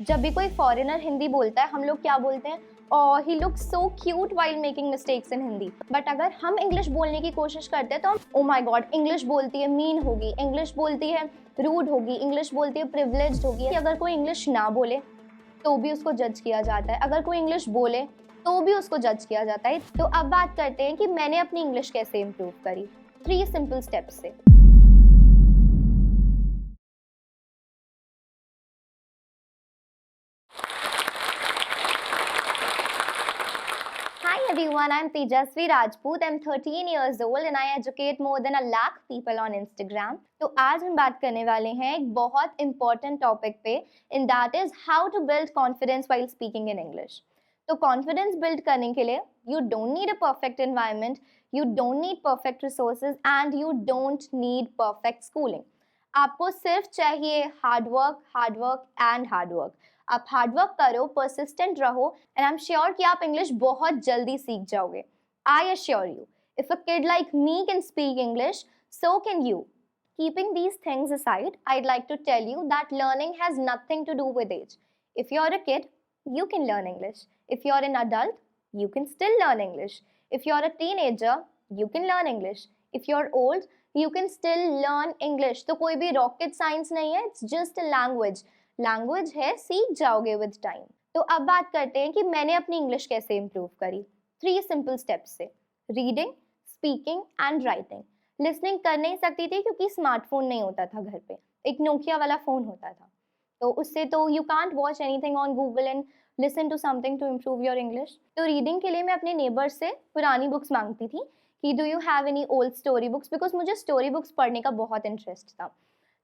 जब भी कोई फॉरेनर हिंदी बोलता है हम लोग क्या बोलते हैं, और he looks so cute while making mistakes in Hindi. But अगर हम इंग्लिश बोलने की कोशिश करते हैं तो हम ओ माय गॉड, इंग्लिश बोलती है मीन होगी, इंग्लिश बोलती है रूड होगी, इंग्लिश बोलती है प्रिविलेज्ड होगी। अगर कोई इंग्लिश ना बोले तो भी उसको जज किया जाता है, अगर कोई इंग्लिश बोले तो भी उसको जज किया जाता है। तो अब बात करते हैं कि मैंने अपनी इंग्लिश कैसे इम्प्रूव करी, 3 सिंपल स्टेप्स से। Hi everyone, I'm Tejasvi Rajput. I'm 13 years old and I educate more than 1 lakh people on Instagram. तो आज हम बात करने वाले हैं एक बहुत important topic पे, and that is how to build confidence while speaking in English. तो confidence build करने के लिए you don't need a perfect environment, you don't need perfect resources and you don't need perfect schooling. आपको सिर्फ चाहिए hard work and hard work. आप hard work करो, persistent रहो, एंड आई एम श्योर कि आप इंग्लिश बहुत जल्दी सीख जाओगे। I assure you, if a kid like me can speak English, so can you. Keeping these things aside, I'd like to tell you that learning has nothing to do with age. If you're a kid, you can learn English. If you're an adult, you can still learn English. If you're a teenager, you can learn English. If you're old, you can still learn English. तो कोई भी rocket science नहीं है, it's just a language. Language है, सीख जाओगे with time. तो अब बात करते हैं कि मैंने अपनी इंग्लिश कैसे इंप्रूव करी, 3 सिंपल स्टेप्स से। Reading, speaking and writing. Listening कर नहीं सकती थी क्योंकि स्मार्टफोन नहीं होता था घर पे, एक नोकिया वाला फोन होता था, तो उससे तो you can't watch anything on Google and listen to something to improve your English. तो रीडिंग के लिए मैं अपने नेबर से पुरानी बुक्स मांगती थी कि do you have any old story books, because मुझे स्टोरी बुक्स पढ़ने का बहुत इंटरेस्ट था।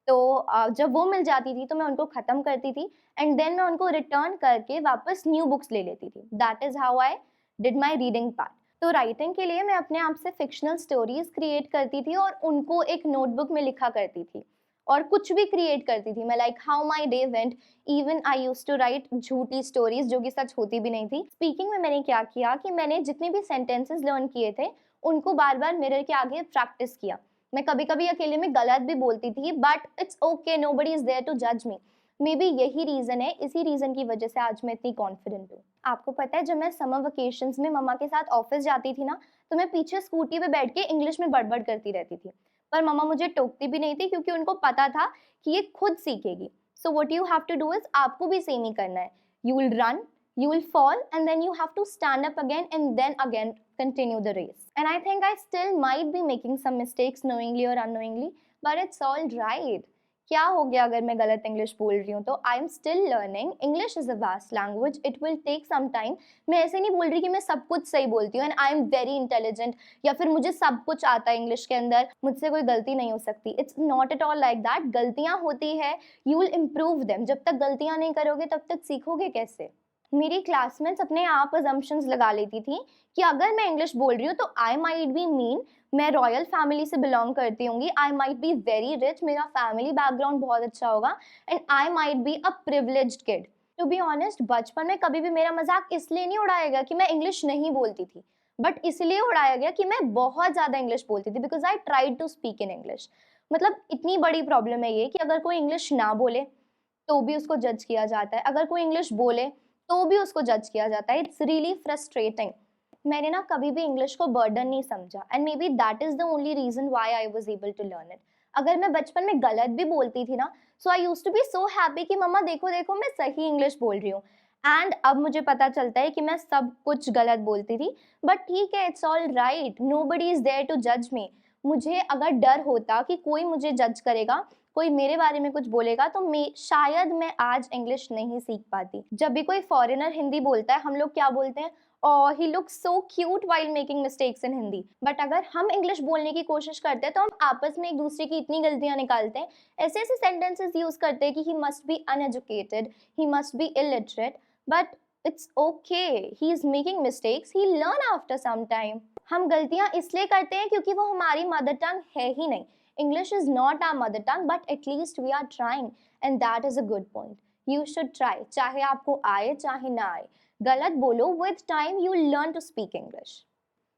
तो जब वो मिल जाती थी तो मैं उनको ख़त्म करती थी एंड देन मैं उनको रिटर्न करके वापस न्यू बुक्स ले लेती थी। That is how I did my reading part. तो राइटिंग के लिए मैं अपने आप से फिक्शनल स्टोरीज क्रिएट करती थी और उनको एक नोटबुक में लिखा करती थी, और कुछ भी क्रिएट करती थी मैं, like how my day went. Even I use to write झूठी स्टोरीज जो कि सच होती भी नहीं थी। स्पीकिंग में मैंने क्या किया कि मैंने जितने भी सेंटेंसेस लर्न किए थे उनको बार बार मिरर के आगे प्रैक्टिस किया। मैं कभी कभी अकेले में गलत भी बोलती थी, but it's okay, nobody is there to जज मी। मे बी यही रीजन है, इसी रीजन की वजह से आज मैं इतनी कॉन्फिडेंट हूँ। आपको पता है, जब मैं समर वेकेशंस में मम्मा के साथ ऑफिस जाती थी ना, तो मैं पीछे स्कूटी पे बैठ के इंग्लिश में बड़बड़ करती रहती थी, पर मम्मा मुझे टोकती भी नहीं थी क्योंकि उनको पता था कि ये खुद सीखेगी। So what you have to do is, आपको भी सेम ही करना है। You will run, you will fall, and then you have to stand up again and then again continue the race. And I think I still might be making some mistakes knowingly or unknowingly, but it's all right. क्या हो गया अगर मैं गलत English बोल रही हूँ तो? I am still learning. English is a vast language, it will take some time. मैं ऐसे नहीं बोल रही कि मैं सब कुछ सही बोलती हूँ and I am very intelligent, या फिर मुझे सब कुछ आता है इंग्लिश के अंदर, मुझसे कोई गलती नहीं हो सकती। It's not at all like that. गलतियाँ होती है, यू विल इम्प्रूव देम। जब तक गलतियाँ नहीं करोगे तब तक सीखोगे कैसे? मेरी क्लासमेट्स अपने आप अजम्पशंस लगा लेती थी कि अगर मैं इंग्लिश बोल रही हूँ तो आई माइट बी मीन, मैं रॉयल फैमिली से बिलोंग करती होंगी, I might be very rich, मेरा फैमिली बैकग्राउंड बहुत अच्छा होगा, and I might be a privileged kid. To be honest, बचपन में कभी भी मेरा मजाक इसलिए नहीं उड़ाया गया कि मैं इंग्लिश नहीं बोलती थी, बट इसलिए उड़ाया गया कि मैं बहुत ज़्यादा इंग्लिश बोलती थी, because I tried to speak in English. मतलब इतनी बड़ी प्रॉब्लम है ये कि अगर कोई इंग्लिश ना बोले तो भी उसको जज किया जाता है, अगर कोई इंग्लिश बोले तो भी उसको जज किया जाता है। It's really frustrating. मैंने ना कभी भी इंग्लिश को बर्डन नहीं समझा, and may be that is the only reason why I was able to learn it. अगर मैं बचपन में गलत भी बोलती थी ना, so I used to be so happy कि मम्मा देखो देखो मैं सही इंग्लिश बोल रही हूँ। एंड अब मुझे पता चलता है कि मैं सब कुछ गलत बोलती थी, बट ठीक है, it's all right, nobody is there to जज मी। मुझे अगर डर होता कि कोई मुझे जज करेगा, कोई मेरे बारे में कुछ बोलेगा, तो शायद मैं आज इंग्लिश नहीं सीख पाती। जब भी कोई फॉरेनर हिंदी बोलता है हम लोग क्या बोलते हैं, और he looks so cute while making mistakes in Hindi. But अगर हम इंग्लिश बोलने की कोशिश करते हैं तो हम आपस में एक दूसरे की इतनी गलतियां निकालते हैं, ऐसे ऐसे सेंटेंसेस यूज करते हैं कि he must be uneducated, he must be illiterate, but it's okay, he is making mistakes, he learn after some time. हम गलतियां इसलिए करते हैं क्योंकि वो हमारी मदर टंग है ही नहीं। English is not our mother tongue, but at least we are trying, and that is a good point. You should try, चाहे आपको आए चाहे ना आए, गलत बोलो, with time you learn to speak English.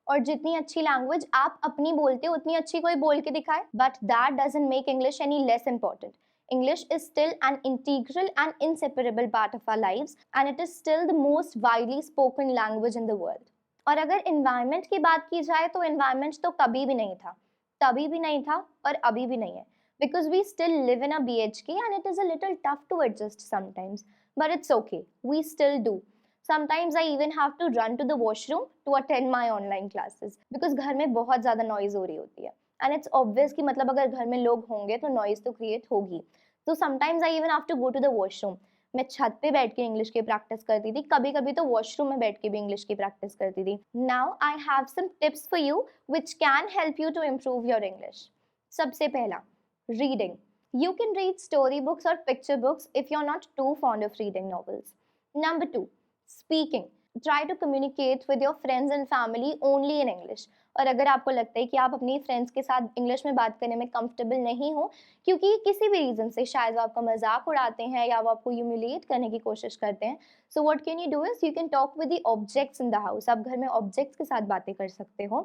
और जितनी अच्छी लैंग्वेज आप अपनी बोलते हो उतनी अच्छी कोई बोल के दिखाए, but that doesn't make English any less important. English is still an integral and inseparable part of our lives and it is still the most widely spoken language in the world. और अगर environment की बात की जाए तो environment तो कभी भी नहीं था, तभी भी नहीं था और अभी भी नहीं है, because we still live in a BHK and it is a little tough to adjust sometimes, but it's okay, we still do. Sometimes I even have to run to the washroom to attend my online classes because घर में बहुत ज़्यादा noise हो रही होती है and it's obvious कि मतलब अगर घर में लोग होंगे तो noise तो create होगी. तो sometimes I even have to go to the washroom. मैं छत पे बैठ के इंग्लिश की प्रैक्टिस करती थी, कभी कभी तो वॉशरूम में बैठ के भी इंग्लिश की प्रैक्टिस करती थी. Now I have some tips for you which can help you to improve your English. सबसे पहला, reading. You can read storybooks or picture books if you're not too fond of reading novels. Number 2, speaking. Try to communicate with your friends and family only in English. और अगर आपको लगता है कि आप अपनी फ्रेंड्स के साथ इंग्लिश में बात करने में कंफर्टेबल नहीं हो क्योंकि किसी भी रीज़न से शायद वो आपका मजाक उड़ाते हैं या वो आपको ह्यूमिलिएट करने की कोशिश करते हैं, so what can you do is you can talk with the objects in the house. आप घर में ऑब्जेक्ट्स के साथ बातें कर सकते हो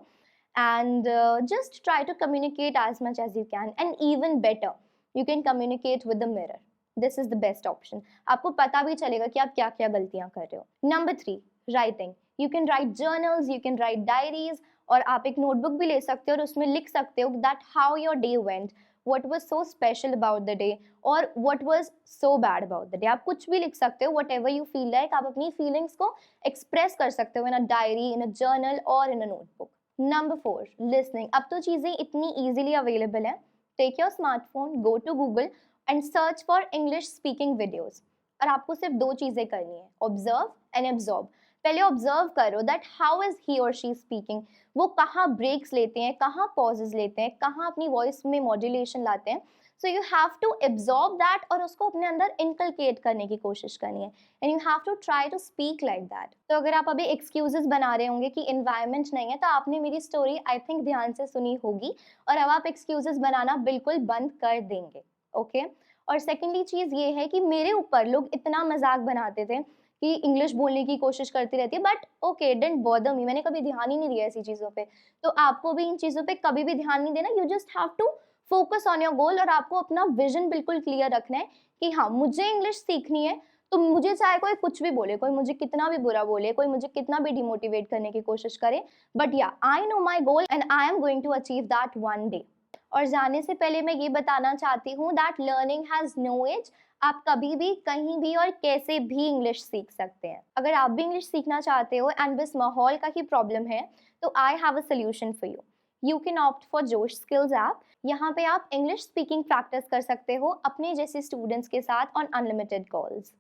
and just try to communicate as much as you can and even better you can communicate with the mirror. This is the best option. आपको पता भी चलेगा कि आप क्या क्या गलतियां कर रहे हो. Number 3, writing. You can write journals, you can write diaries, और आप एक नोटबुक भी ले सकते हो और उसमें लिख सकते हो that how your day went, what was so special about the day और what was so bad about the day. आप कुछ भी लिख सकते हो, व्हाटएवर यू फील लाइक. आप अपनी फीलिंग्स को एक्सप्रेस कर सकते हो इन a diary, in a journal और in a notebook. Number 4, listening. अब तो चीज़ें इतनी ईजिली अवेलेबल हैं. Take your smartphone, go to Google and search for English speaking videos. और आपको सिर्फ 2 चीज़ें करनी है, ऑब्जर्व एंड एब्जॉर्ब. पहले ऑब्जर्व करो दैट हाउ इज ही और शी स्पीकिंग. वो कहाँ ब्रेक्स लेते हैं, कहाँ पॉजेज लेते हैं, कहाँ अपनी वॉइस में मॉड्यूलेशन लाते हैं. So you have to absorb that और उसको अपने अंदर इनकलकेट करने की कोशिश करनी है and you have to try to speak like that. तो अगर आप अभी एक्सक्यूजेस बना रहे होंगे कि इन्वायरमेंट नहीं है, तो आपने मेरी स्टोरी आई थिंक ध्यान से सुनी होगी और अब आप एक्सक्यूजेस बनाना बिल्कुल बंद कर देंगे. ओके और सेकेंडली चीज़ ये है कि मेरे ऊपर लोग इतना मजाक बनाते थे कि इंग्लिश बोलने की कोशिश करती रहती है, but okay didn't bother me. मैंने कभी ध्यान ही नहीं दिया ऐसी चीज़ों पे. तो आपको भी इन चीज़ों पे कभी भी ध्यान नहीं देना. You just have to focus on your goal और आपको अपना विजन बिल्कुल क्लियर रखना है कि हाँ मुझे इंग्लिश सीखनी है. तो मुझे चाहे कोई कुछ भी बोले, कोई मुझे कितना भी बुरा बोले, कोई मुझे कितना भी डिमोटिवेट करने की कोशिश करे, बट या I know my goal and I am going to achieve that one day. और जाने से पहले मैं ये बताना चाहती हूँ that learning has no age. आप कभी भी कहीं भी और कैसे भी इंग्लिश सीख सकते हैं. अगर आप भी इंग्लिश सीखना चाहते हो एंड बस माहौल का ही प्रॉब्लम है तो I have a solution for you. You can opt for जोश स्किल्स ऐप. यहाँ पे आप इंग्लिश स्पीकिंग प्रैक्टिस कर सकते हो अपने जैसे स्टूडेंट्स के साथ ऑन अनलिमिटेड कॉल्स.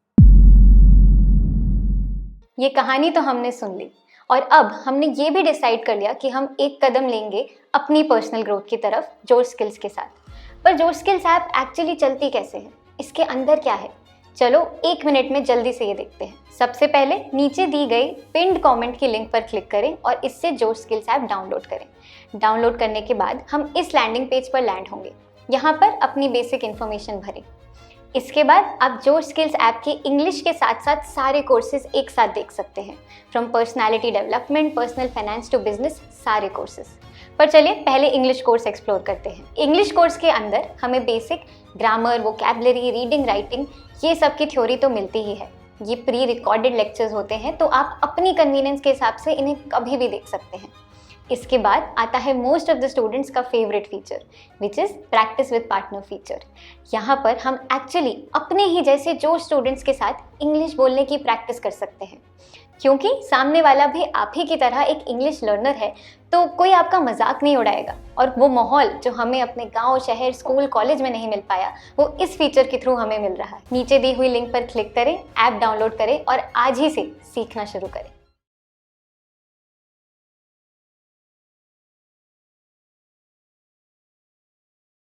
ये कहानी तो हमने सुन ली और अब हमने ये भी डिसाइड कर लिया कि हम एक कदम लेंगे अपनी पर्सनल ग्रोथ की तरफ जोश स्किल्स के साथ. पर जोश स्किल्स ऐप एक्चुअली चलती कैसे है, इसके अंदर क्या है, चलो 1 मिनट में जल्दी से ये देखते हैं. सबसे पहले नीचे दी गई पिन्ड कमेंट की लिंक पर क्लिक करें और इससे जोश स्किल्स ऐप डाउनलोड करें. डाउनलोड करने के बाद हम इस लैंडिंग पेज पर लैंड होंगे. यहाँ पर अपनी बेसिक इन्फॉर्मेशन भरें. इसके बाद आप जोश स्किल्स ऐप के इंग्लिश के साथ साथ सारे कोर्सेज एक साथ देख सकते हैं. From personality development, personal finance to business, सारे कोर्सेज. पर चलिए पहले इंग्लिश कोर्स एक्सप्लोर करते हैं. इंग्लिश कोर्स के अंदर हमें basic grammar, vocabulary, reading, writing ये सब की थ्योरी तो मिलती ही है. ये प्री रिकॉर्डेड लेक्चर्स होते हैं तो आप अपनी कन्वीनियंस के हिसाब से इन्हें कभी भी देख सकते हैं. इसके बाद आता है मोस्ट ऑफ द स्टूडेंट्स का favourite feature which is practice with partner feature. यहाँ पर हम एक्चुअली अपने ही जैसे जो स्टूडेंट्स के साथ इंग्लिश बोलने की प्रैक्टिस कर सकते हैं. क्योंकि सामने वाला भी आप ही की तरह एक इंग्लिश लर्नर है तो कोई आपका मजाक नहीं उड़ाएगा और वो माहौल जो हमें अपने गांव, शहर, स्कूल, कॉलेज में नहीं मिल पाया वो इस फीचर के थ्रू हमें मिल रहा है. नीचे दी हुई लिंक पर क्लिक करें, ऐप डाउनलोड करें और आज ही से सीखना शुरू करें.